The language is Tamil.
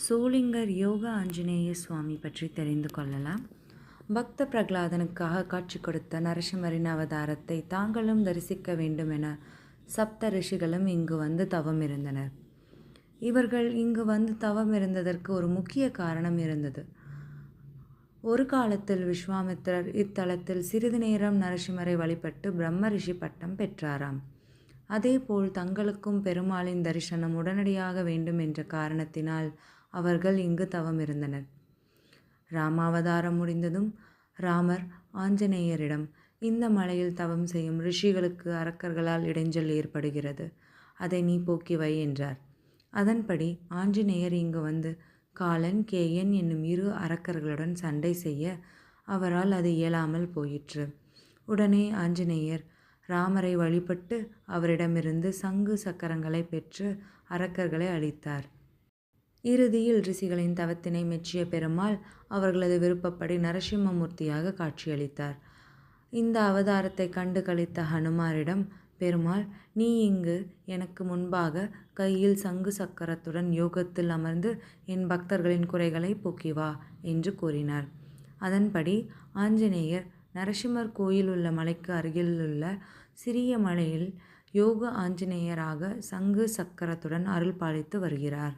சோளிங்கர் யோக ஆஞ்சநேய சுவாமி பற்றி தெரிந்து கொள்ளலாம். பக்த பிரகலாதனுக்காக காட்சி கொடுத்த நரசிம்மரின் அவதாரத்தை தாங்களும் தரிசிக்க வேண்டும் என சப்த ரிஷிகளும் இங்கு வந்து தவம் இருந்தனர். இவர்கள் இங்கு வந்து தவம் இருந்ததற்கு ஒரு முக்கிய காரணம் இருந்தது. ஒரு காலத்தில் விஸ்வாமித்திரர் இத்தலத்தில் சிறிது நேரம் நரசிம்மரை வழிபட்டு பிரம்ம ரிஷி பட்டம் பெற்றாராம். அதேபோல் தங்களுக்கும் பெருமாளின் தரிசனம் உடனடியாக வேண்டும் என்ற காரணத்தினால் அவர்கள் இங்கு தவம் இருந்தனர். ராமாவதாரம் முடிந்ததும் ராமர் ஆஞ்சநேயரிடம், இந்த மலையில் தவம் செய்யும் ரிஷிகளுக்கு அரக்கர்களால் இடைஞ்சல் ஏற்படுகிறது, அதை நீ போக்கி வை என்றார். அதன்படி ஆஞ்சநேயர் இங்கு வந்து காலன் கேயன் என்னும் இரு அரக்கர்களுடன் சண்டை செய்ய அவரால் அது இயலாமல் போயிற்று. உடனே ஆஞ்சநேயர் ராமரை வழிபட்டு அவரிடமிருந்து சங்கு சக்கரங்களை பெற்று அரக்கர்களை அழித்தார். இறுதியில் ரிஷிகளின் தவத்தினை மெச்சிய பெருமாள் அவர்களது விருப்பப்படி நரசிம்மமூர்த்தியாக காட்சியளித்தார். இந்த அவதாரத்தை கண்டு களித்த ஹனுமாரிடம் பெருமாள், நீ இங்கு எனக்கு முன்பாக கையில் சங்கு சக்கரத்துடன் யோகத்தில் அமர்ந்து என் பக்தர்களின் குறைகளை போக்கி வா என்று கூறினார். அதன்படி ஆஞ்சநேயர் நரசிம்மர் கோயில் உள்ள மலைக்கு அருகிலுள்ள சிறிய மலையில் யோக ஆஞ்சநேயராக சங்கு சக்கரத்துடன் அருள் பாலித்து வருகிறார்.